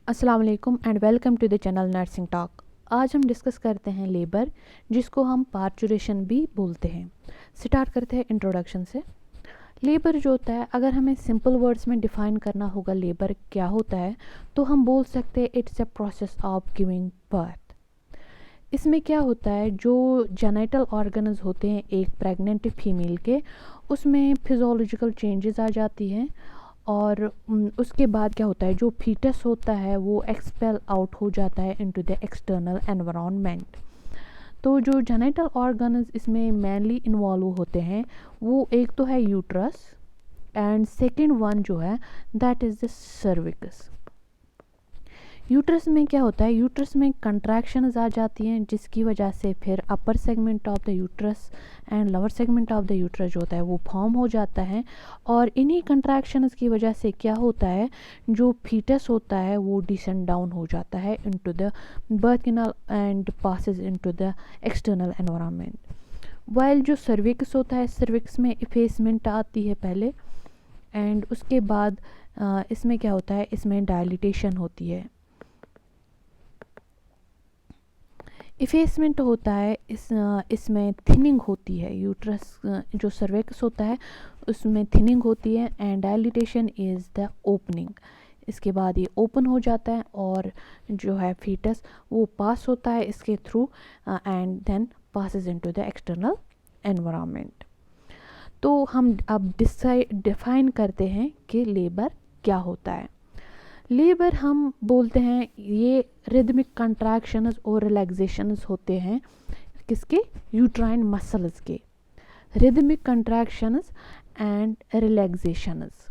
अस्सलाम वालेकुम and welcome to the channel nursing talk. आज हम डिस्कस करते हैं लेबर, जिसको हम पार्चुरेशन भी बोलते हैं। स्टार्ट करते हैं इंट्रोडक्शन से। लेबर जो होता है, अगर हमें सिंपल वर्ड्स में डिफाइन करना होगा लेबर क्या होता है, तो हम बोल सकते हैं it's a process of giving birth. इसमें क्या होता है, जो जेनिटल ऑर्गन्स होते हैं एक प्रेग्नेंट फीमेल के, उसमें फिजियोलॉजिकल चेंजेस आ जाती हैं और उसके बाद क्या होता है, जो फीटस होता है वो एक्सपेल आउट हो जाता है इनटू द एक्सटर्नल एनवायरनमेंट। तो जो जेनिटल ऑर्गन्स इसमें मेनली इन्वॉल्व होते हैं, वो एक तो है यूट्रस एंड सेकंड वन जो है that is the cervix. Uterus में क्या होता है, यूट्रस में कंट्रैक्शंस आ जाती हैं, जिसकी वजह से फिर upper segment of the uterus and lower segment of the uterus जो होता है वो फॉर्म हो जाता है। और इन्हीं कंट्रैक्शंस की वजह से क्या होता है, जो फीटस होता है वो डिसेंड डाउन हो जाता है into the birth canal and passes into the external environment. While जो सर्विक्स होता है, सर्विक्स में इफेसमेंट आती है पहले एंड उसके बाद इसमें क्या होता है, इसमें डायलिटेशन होती है। इफेसमेंट होता है, इसमें थिनिंग होती है। यूट्रस जो सर्विक्स होता है उसमें थिनिंग होती है and dilatation is the opening. इसके बाद ये ओपन हो जाता है और जो है फीटस वो पास होता है इसके through and then passes into the external environment। तो हम अब डिफाइन करते हैं कि लेबर क्या होता है। लेबर हम बोलते हैं ये रिदमिक कंट्रैक्शंस और रिलैक्सेशंस होते हैं किसके, यूट्राइन मसल्स के। रिदमिक कंट्रैक्शंस एंड रिलैक्सेशंस,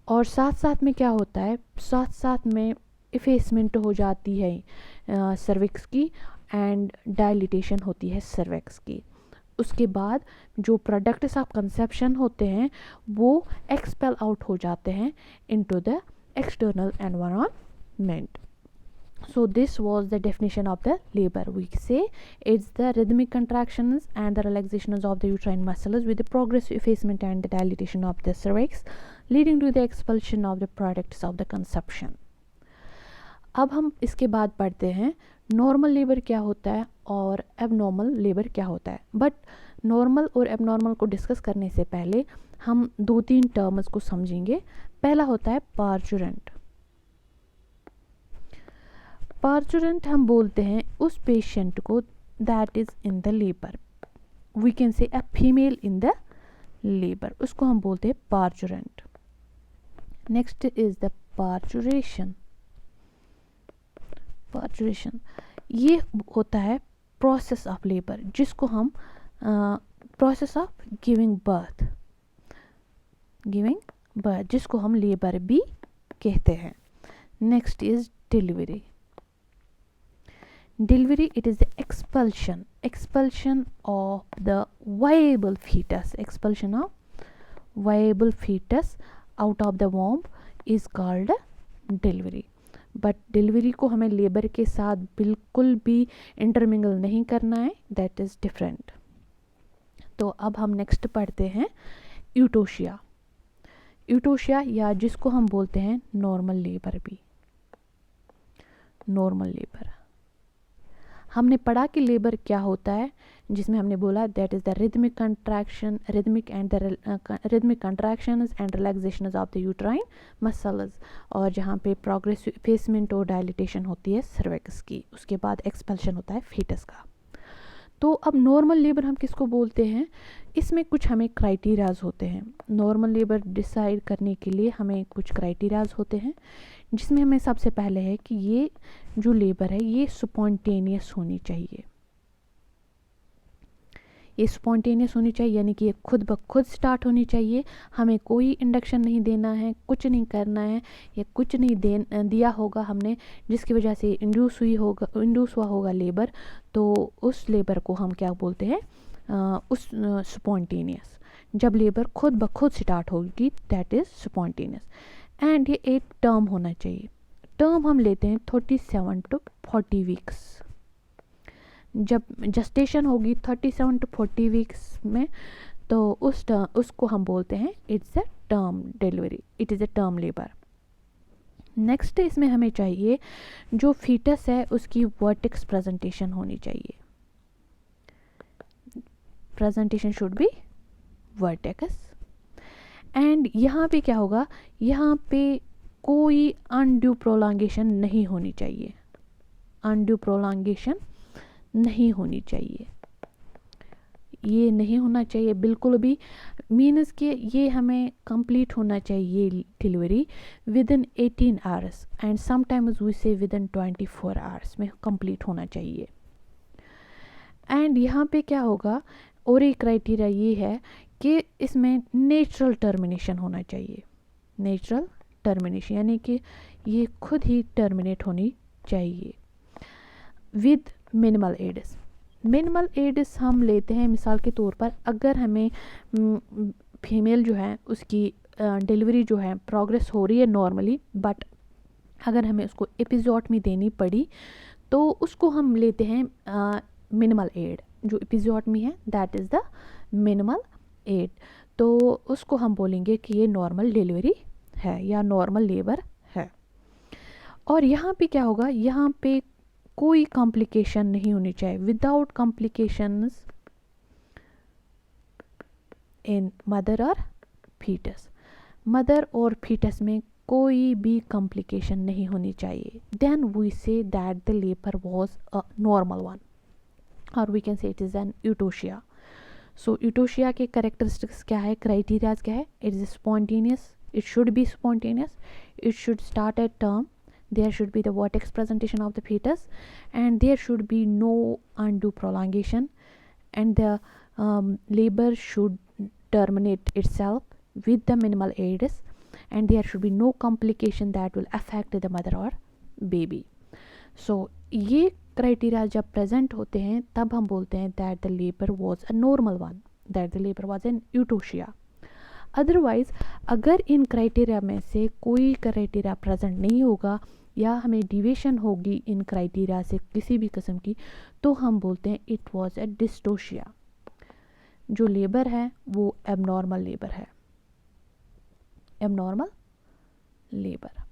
और साथ साथ में क्या होता है, साथ साथ में इफेसमेंट हो जाती है सर्विक्स की एंड डायलिटेशन होती है सर्विक्स की। उसके बाद जो प्रोडक्ट्स ऑफ कंसेप्शन होते हैं वो एक्सपेल आउट हो जाते हैं into the external environment. So this was the definition of the labor. We say it's the rhythmic contractions and the relaxations of the uterine muscles with the progressive effacement and the dilatation of the cervix, leading to the expulsion of the products of the conception. अब हम इसके बाद पढ़ते हैं normal labour क्या होता है और एबनॉर्मल लेबर क्या होता है। बट नॉर्मल और एबनॉर्मल को डिस्कस करने से पहले हम दो तीन टर्म्स को समझेंगे। पहला होता है पार्चुरेंट। पार्चुरेंट हम बोलते हैं उस पेशेंट को that is in the labour, we can say a female in the labour, उसको हम बोलते हैं parturient. Next is the parturition. Parturition ये होता है प्रोसेस ऑफ लेबर, जिसको हम प्रोसेस ऑफ गिविंग बर्थ जिसको हम लेबर भी कहते हैं। Next is delivery. Delivery it is the expulsion of the viable foetus, expulsion of viable foetus out of the womb is called delivery. But delivery को हमें labour के साथ बिल्कुल भी इंटरमिंगल नहीं करना है, दैट इज डिफरेंट। तो अब हम नेक्स्ट पढ़ते हैं यूटोशिया। यूटोशिया या जिसको हम बोलते हैं नॉर्मल लेबर भी। नॉर्मल लेबर हमने पढ़ा कि लेबर क्या होता है, जिसमें हमने बोला that is the rhythmic contractions and relaxations of the uterine muscles, और जहाँ पे प्रोग्रेसिव इफेसमेंट और डायलिटेशन होती है सर्विक्स की, उसके बाद एक्सपल्शन होता है फीटस का। तो अब नॉर्मल लेबर हम किसको बोलते हैं, इसमें कुछ हमें क्राइटेरियाज होते हैं। नॉर्मल लेबर डिसाइड करने के लिए हमें कुछ क्राइटेरियाज होते हैं, जिसमें हमें सबसे पहले है कि ये जो लेबर है ये स्पॉन्टेनियस होनी चाहिए। ये स्पॉन्टेनियस होनी चाहिए, यानी कि ये खुद ब खुद स्टार्ट होनी चाहिए। हमें कोई इंडक्शन नहीं देना है, कुछ नहीं करना है, ये कुछ नहीं दिया होगा हमने, जिसकी वजह से इंड्यूस हुआ होगा लेबर। तो उस लेबर को हम क्या बोलते हैं, उस स्पॉन्टेनियस। जब लेबर खुद ब खुद स्टार्ट होगी दैट इज़ स्पॉन्टेनियस। एंड ये एक टर्म होना चाहिए। टर्म हम लेते हैं 37 to 40 वीक्स। जब जस्टेशन होगी 37 to 40 वीक्स में, तो उसको हम बोलते हैं it's a term delivery, it is a term labour. Next इसमें हमें चाहिए जो फीटस है उसकी वर्टेक्स प्रेजेंटेशन होनी चाहिए, presentation should be vertex. And यहाँ पे क्या होगा, यहाँ पे कोई अनड्यू प्रोलॉन्गेशन नहीं होनी चाहिए, अनड्यू प्रोलॉन्गेशन नहीं होनी चाहिए, ये नहीं होना चाहिए बिल्कुल भी। मीन्स कि ये हमें कंप्लीट होना चाहिए delivery within 18 hours and sometimes we say within 24 hours में कंप्लीट होना चाहिए। एंड यहाँ पे क्या होगा, और एक क्राइटेरिया ये है कि इसमें नेचुरल टर्मिनेशन होना चाहिए, नेचुरल टर्मिनेशन यानी कि ये खुद ही टर्मिनेट होनी चाहिए with minimal aids. Minimal aids हम लेते हैं मिसाल के तौर पर, अगर हमें फीमेल जो है उसकी डिलीवरी जो है प्रोग्रेस हो रही है नॉर्मली, बट अगर हमें उसको एपिजोटमी देनी पड़ी तो उसको हम लेते हैं मिनिमल एड। जो एपिजोटमी है that is the minimal aid, तो उसको हम बोलेंगे कि ये नॉर्मल डिलीवरी है या नॉर्मल लेबर है। और यहाँ पे क्या होगा, यहाँ पे कोई कॉम्प्लिकेशन नहीं होनी चाहिए, विदाउट कॉम्प्लिकेशंस इन मदर और फीटस, मदर और फीटस में कोई भी कॉम्प्लिकेशन नहीं होनी चाहिए। Then we say that the labour was a normal one, और we can say it is an eutocia. सो यूटोशिया के कैरेक्टरिस्टिक्स क्या है, क्राइटेरियाज क्या है, it is spontaneous, it should be spontaneous, it should start at term, there should be the vertex presentation of the fetus, and there should be no undue prolongation, and the labor should terminate itself with the minimal aids, and there should be no complication that will affect the mother or baby. So ये criteria जब present होते हैं तब हम बोलते हैं that the labor was a normal one, that the labor was an eutosia. Otherwise अगर इन criteria में से कोई क्राइटेरिया प्रेजेंट नहीं होगा या हमें डिविएशन होगी इन क्राइटेरिया से किसी भी किस्म की, तो हम बोलते हैं इट वाज अ डिस्टोशिया, जो लेबर है वो एबनॉर्मल लेबर है, abnormal labour.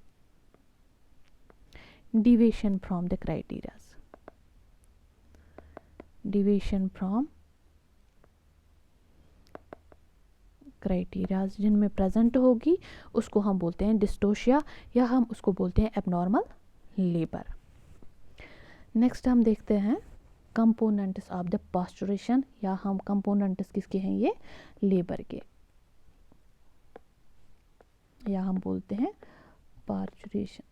Deviation from the criterias, deviation from criterias जिनमें प्रेजेंट होगी उसको हम बोलते हैं डिस्टोशिया या हम उसको बोलते हैं एबनॉर्मल लेबर। नेक्स्ट हम देखते हैं कंपोनेंट्स ऑफ द पास्चुरेशन, या हम कंपोनेंट्स किसके हैं, ये लेबर के, या हम बोलते हैं पास्चुरेशन।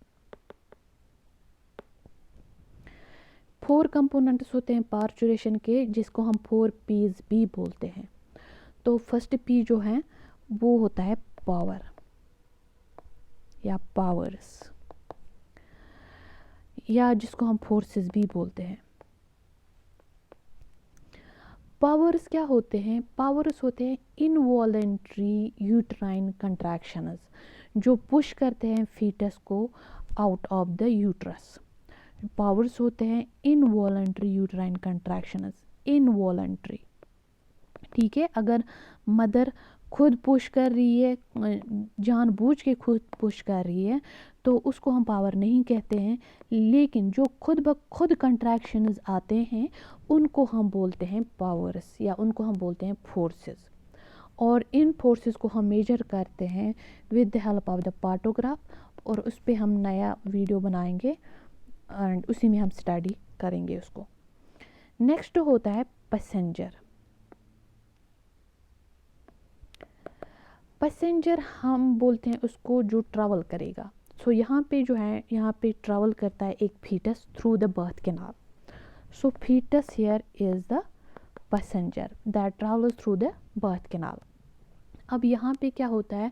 4 कंपोनेंट्स होते हैं पास्चुरेशन के, जिसको हम 4 P's भी बोलते हैं। तो फर्स्ट पी जो है वो होता है पावर या पावर्स, या जिसको हम फोर्सेस भी बोलते हैं। पावर्स क्या होते हैं, पावर्स होते हैं इनवॉलेंट्री यूट्राइन कंट्रैक्शंस, जो पुश करते हैं फीटस को out of the uterus. Powers होते हैं इनवॉलेंट्री यूट्राइन कंट्रैक्शंस, इनवॉलेंट्री, ठीक है। अगर मदर खुद पुश कर रही है, जानबूझ के खुद पुश कर रही है, तो उसको हम पावर नहीं कहते हैं, लेकिन जो खुद ब खुद कंट्रैक्शंस आते हैं उनको हम बोलते हैं पावर्स, या उनको हम बोलते हैं फोर्सेस। और इन फोर्सेस को हम मेजर करते हैं with the help of the partograph, और उस पर हम नया वीडियो बनाएंगे एंड उसी में हम स्टडी करेंगे उसको। नेक्स्ट होता है पैसेंजर। पैसेंजर हम बोलते हैं उसको जो ट्रैवल करेगा। सो यहाँ पे जो है, यहाँ पे ट्रैवल करता है एक foetus through the birth canal. So foetus here is the passenger that travels through the birth canal. अब यहाँ पे क्या होता है,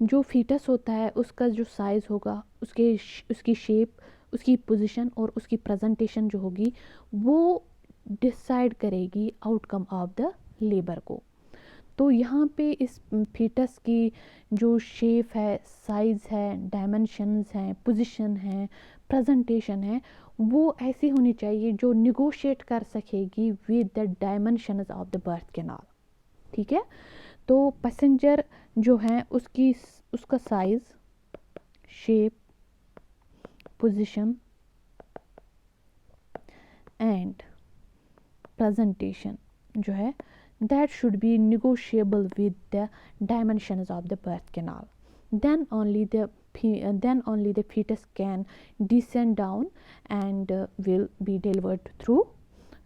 जो फीटस होता है उसका जो साइज़ होगा, उसकी शेप, उसकी पोजीशन और उसकी प्रेजेंटेशन जो होगी वो डिसाइड करेगी आउटकम ऑफ द लेबर को। तो यहाँ पे इस फीटस की जो शेप है, साइज़ है, डायमेंशंस हैं, पोजीशन है, प्रेजेंटेशन है, वो ऐसी होनी चाहिए जो निगोशिएट कर सकेगी with the dimensions of the birth canal, ठीक है। तो पैसेंजर जो है उसका size, shape, position and presentation जो है that should be negotiable with the dimensions of the birth canal. Then only the fetus can descend down and will be delivered through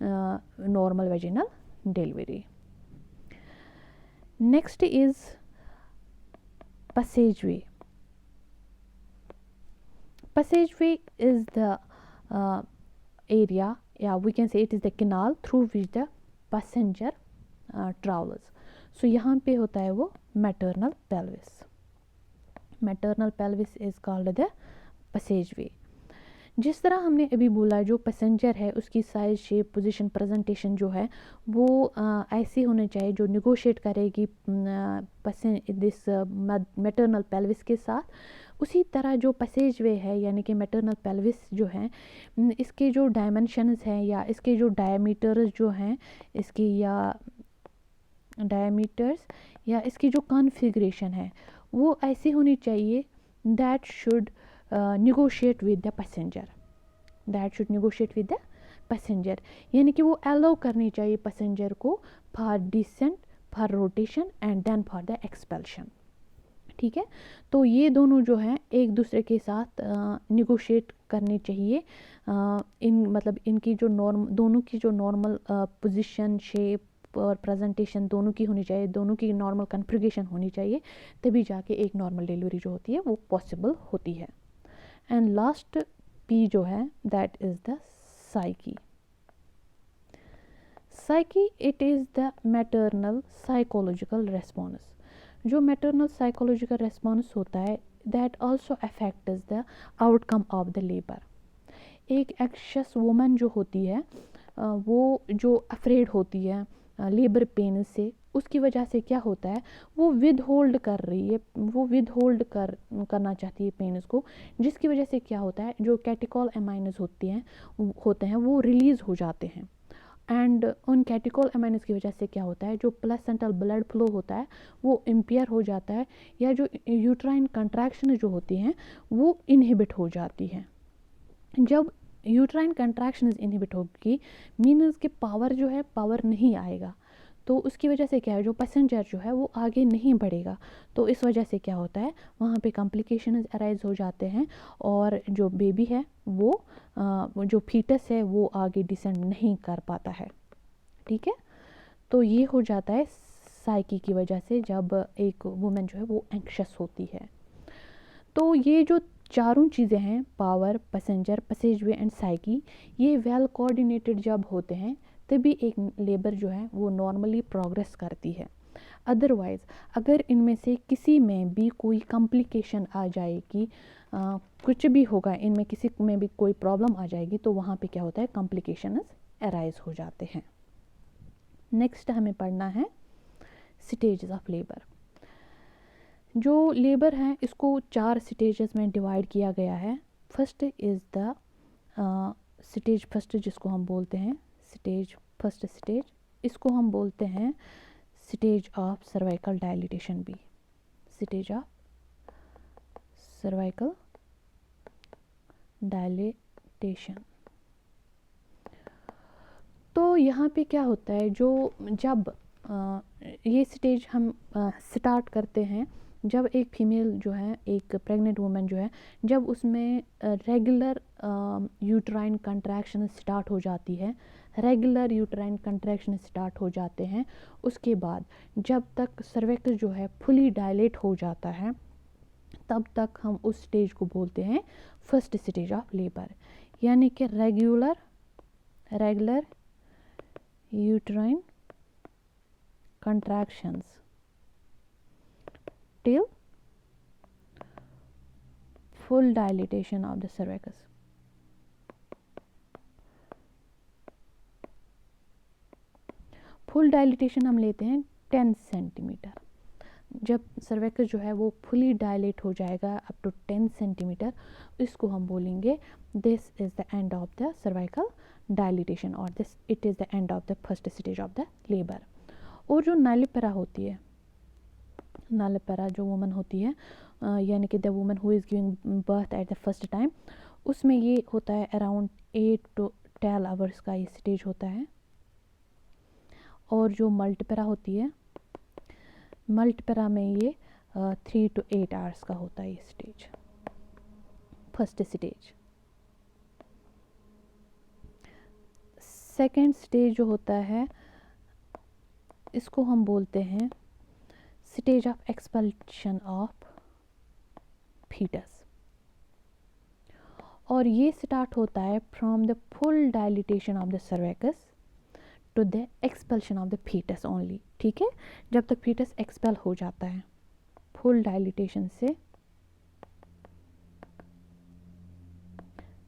normal vaginal delivery. Next is passageway. Passageway is the area, we can say it is the canal through which the passenger travels. So यहाँ पे होता है वो maternal pelvis. Maternal pelvis is called the passageway. जिस तरह हमने अभी बोला जो पैसेंजर है उसकी साइज, शेप, पोजीशन, प्रेजेंटेशन जो है वो ऐसी होनी चाहिए जो निगोशिएट करेगी दिस मैटरनल पेल्विस के साथ. उसी तरह जो पैसेजवे है यानी कि मैटरनल पेल्विस जो है इसके जो डायमेंशंस हैं या इसके जो डायमीटर्स जो हैं इसकी या डायमीटर्स या इसकी जो कॉन्फ़िगरेशन है वो ऐसी होनी चाहिए that should negotiate with the passenger. That should negotiate with the passenger. यानी कि वो अलाउ करनी चाहिए पैसेंजर को for descent, for rotation and then for the expulsion. ठीक है, तो ये दोनों जो हैं एक दूसरे के साथ निगोशिएट करनी चाहिए. मतलब इनकी जो दोनों की जो नॉर्मल पोजीशन, शेप और प्रेजेंटेशन दोनों की होनी चाहिए, दोनों की नॉर्मल कॉन्फ़िगरेशन होनी चाहिए, तभी जाके एक नॉर्मल डिलीवरी जो होती है वो पॉसिबल होती है. एंड लास्ट पी जो है that is the psyche. Psyche it is the maternal psychological response. जो मैटरनल साइकोलॉजिकल रेस्पॉन्स होता है that also affects the outcome of the labour. एक एंग्शियस वुमन जो होती है वो जो अफ्रेड होती है लेबर पेन से, उसकी वजह से क्या होता है वो विद होल्ड कर रही है, वो विद होल्ड करना चाहती है पेन्स को, जिसकी वजह से क्या होता है जो कैटेकोल एमाइनस होते हैं वो रिलीज़ हो जाते हैं. एंड उन कैटेकोल एमाइनस की वजह से क्या होता है जो प्लेसेंटल ब्लड फ्लो होता है वो इम्पेयर हो जाता है, या जो यूट्राइन कंट्रैक्शन जो होती हैं वो इनहिबिट हो जाती हैं. जब यूट्राइन कंट्रैक्शन इनहिबिट होगी मीन्स कि पावर जो है पावर नहीं आएगा, तो उसकी वजह से क्या है जो पैसेंजर जो है वो आगे नहीं बढ़ेगा. तो इस वजह से क्या होता है वहाँ पे कॉम्प्लिकेशंस अराइज हो जाते हैं और जो बेबी है वो जो फीटस है वो आगे डिसेंड नहीं कर पाता है. ठीक है, तो ये हो जाता है साइकी की वजह से जब एक वुमेन जो है वो एंग्शियस होती है. तो ये जो चारों चीज़ें हैं पावर, पैसेंजर, पैसेजवे एंड साइकी, ये वेल कोऑर्डिनेटेड जब होते हैं तभी एक लेबर जो है वो नॉर्मली प्रोग्रेस करती है. अदरवाइज़ अगर इनमें से किसी में भी कोई कॉम्प्लिकेशन आ जाएगी, कुछ भी होगा, इनमें किसी में भी कोई प्रॉब्लम आ जाएगी तो वहाँ पे क्या होता है कॉम्प्लिकेशंस अराइज हो जाते हैं. नेक्स्ट हमें पढ़ना है स्टेजेस ऑफ लेबर. जो लेबर हैं इसको 4 स्टेजेस में डिवाइड किया गया है. First is the stage first जिसको हम बोलते हैं फर्स्ट स्टेज, इसको हम बोलते हैं स्टेज ऑफ सर्वाइकल डायलिटेशन भी. Stage of cervical dilatation. तो यहाँ पे क्या होता है जो जब ये स्टेज हम स्टार्ट करते हैं जब एक फीमेल जो है एक प्रेग्नेंट वुमेन जो है जब उसमें रेगुलर यूट्राइन कंट्रैक्शन स्टार्ट हो जाती है, रेगुलर यूट्राइन कंट्रैक्शन स्टार्ट हो जाते हैं, उसके बाद जब तक सर्विक्स जो है फुली डायलेट हो जाता है तब तक हम उस स्टेज को बोलते हैं फर्स्ट स्टेज ऑफ लेबर. यानी कि regular uterine contractions till full dilatation of the cervix. Full dilatation हम लेते हैं 10 सेंटीमीटर. जब सर्विक्स जो है वो फुली डायलेट हो जाएगा अप टू 10 सेंटीमीटर, इसको हम बोलेंगे this is the end of the cervical dilatation और this it is the end of the first stage of the labour. और जो नालिपेरा होती है, नालिपेरा जो वुमन होती है यानी कि the woman who is giving birth at the first time, उसमें ये होता है अराउंड 8 to 12 आवर्स का ये स्टेज होता है। और जो मल्टीपेरा होती है, मल्टीपेरा में ये 3 to 8 आवर्स का होता है ये stage, first stage. Second stage जो होता है इसको हम बोलते हैं stage of expulsion of foetus, और ये स्टार्ट होता है from the full dilatation of the cervix to the expulsion of the foetus only. ठीक है, जब तक फीटस एक्सपेल हो जाता है, फुल डायलिटेशन से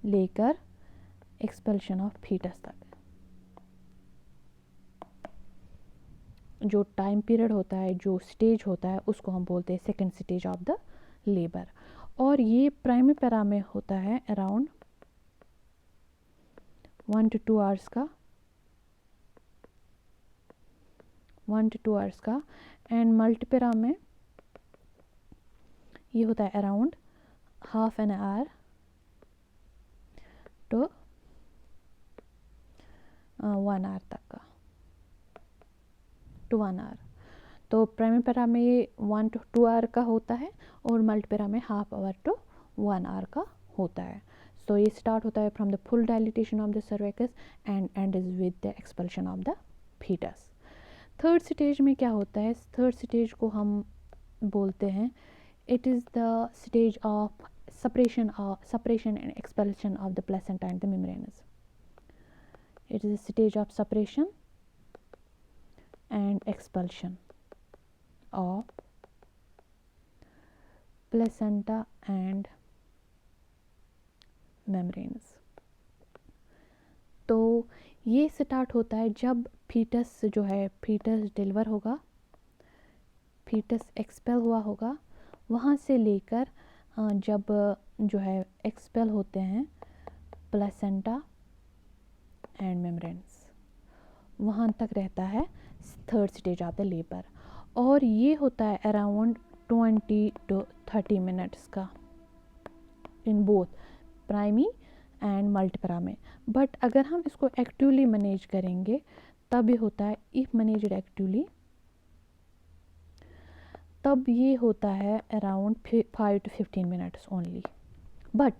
लेकर एक्सपल्शन ऑफ फीटस तक जो टाइम पीरियड होता है, जो स्टेज होता है, उसको हम बोलते हैं second stage of the labour. और ये प्राइमरी पैरा में होता है अराउंड 1 to 2 आवर्स का, 1 to 2 आवर्स का। एंड मल्टीपेरा में ये होता है around half an hour to 1 hour तक का, टू 1 आवर। तो प्राइमरी पैरा में ये 1 to 2 आवर का होता है और मल्टीपेरा में हाफ आवर टू 1 आवर का होता है। सो ये स्टार्ट होता है from the full dilatation of the cervix and end is with the expulsion of the foetus. Third stage में क्या होता है, थर्ड स्टेज को हम बोलते हैं it is the stage of separation and expulsion of the placenta and the membranes. It is a stage of separation and expulsion of placenta and membranes. तो ये स्टार्ट होता है जब फीटस जो है, फीटस डिलीवर होगा, फीटस एक्सपेल हुआ होगा, वहाँ से लेकर जब जो है एक्सपेल होते हैं प्लेसेंटा एंड मेम्ब्रेन्स, वहाँ तक रहता है third stage of the labour. और ये होता है अराउंड 20 to 30 मिनट्स का in both primi and multipara में। बट अगर हम इसको एक्टिवली मैनेज करेंगे तब ये होता है, इफ मैनेज्ड एक्टिवली, तब ये होता है around 5 to 15 minutes only. But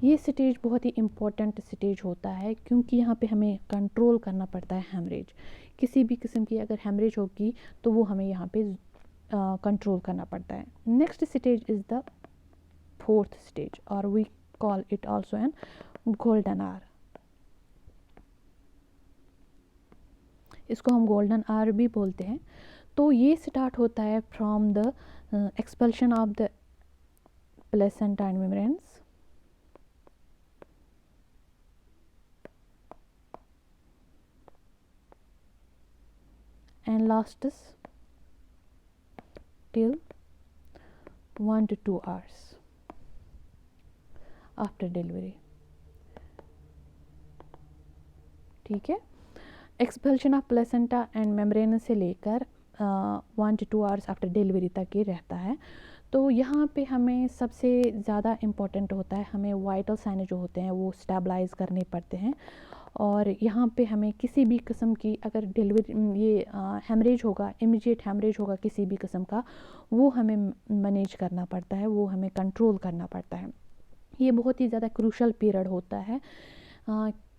ये स्टेज बहुत ही इम्पोर्टेंट स्टेज होता है क्योंकि यहाँ पे हमें कंट्रोल करना पड़ता है हेमरेज। किसी भी किस्म की अगर हेमरेज होगी तो वो हमें यहाँ पे कंट्रोल करना पड़ता है। Next stage is the fourth stage और we call it also an golden hour. इसको हम गोल्डन आवर भी बोलते हैं। तो ये स्टार्ट होता है from the expulsion of the placenta and membranes and lasts till 1 to 2 hours after delivery। ठीक है, expulsion of placenta and membrane से लेकर 1 to 2 आवर्स आफ्टर डिलीवरी तक ये रहता है। तो यहाँ पे हमें सबसे ज़्यादा इम्पोर्टेंट होता है, हमें वाइटल साइन जो होते हैं वो स्टेबलाइज करने पड़ते हैं। और यहाँ पे हमें किसी भी किस्म की अगर डिलीवरी ये हेमरेज होगा, इमीडिएट हेमरेज होगा किसी भी किस्म का, वो हमें मैनेज करना पड़ता है, वो हमें कंट्रोल करना पड़ता है। ये बहुत ही ज़्यादा क्रूशल पीरियड होता है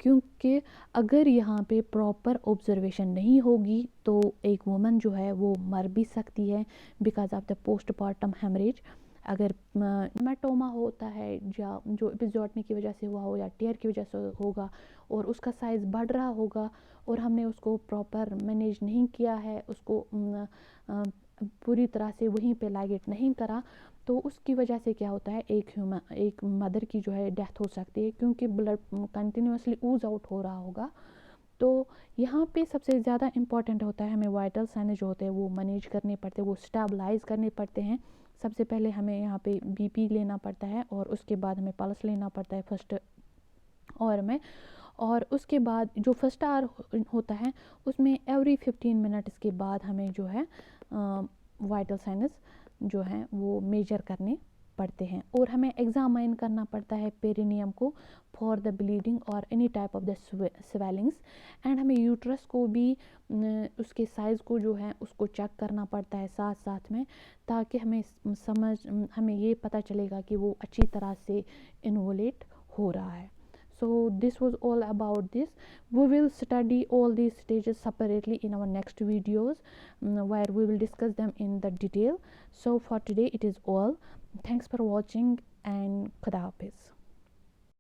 क्योंकि अगर यहाँ पे प्रॉपर ऑब्जर्वेशन नहीं होगी तो एक वुमन जो है वो मर भी सकती है because of the postmortem haemorrhage. अगर हेमाटोमा होता है या जो एपिज़ोटमी की वजह से हुआ हो या टीयर की वजह से होगा और उसका साइज़ बढ़ रहा होगा और हमने उसको प्रॉपर मैनेज नहीं किया है, उसको पूरी तरह से वहीं पे लाइगेट नहीं करा, तो उसकी वजह से क्या होता है, एक मदर की जो है डेथ हो सकती है क्योंकि ब्लड कंटिन्यूसली ऊज आउट हो रहा होगा। तो यहाँ पे सबसे ज़्यादा इम्पॉर्टेंट होता है हमें वाइटल साइन जो होते हैं वो मैनेज करने पड़ते हैं, वो स्टेबलाइज करने पड़ते हैं। सबसे पहले हमें यहाँ पे बीपी लेना पड़ता है और उसके बाद हमें पल्स लेना पड़ता है फर्स्ट आवर में, और उसके बाद जो फर्स्ट आवर होता है उसमें एवरी 15 मिनट्स के बाद हमें जो है वाइटल साइनस जो हैं वो मेजर करने पढ़ते हैं, और हमें एग्जामाइन करना पड़ता है पेरिनियम को फॉर द ब्लीडिंग और any type of the swellings. And हमें यूट्रस को भी उसके साइज़ को जो है उसको चेक करना पड़ता है साथ साथ में, ताकि हमें ये पता चलेगा कि वो अच्छी तरह से इन्वोलेट हो रहा है। So this was all about this. We will study all these stages separately in our next videos, where we will discuss them in the detail. So for today it is all. Thanks for watching and Khuda Hafiz.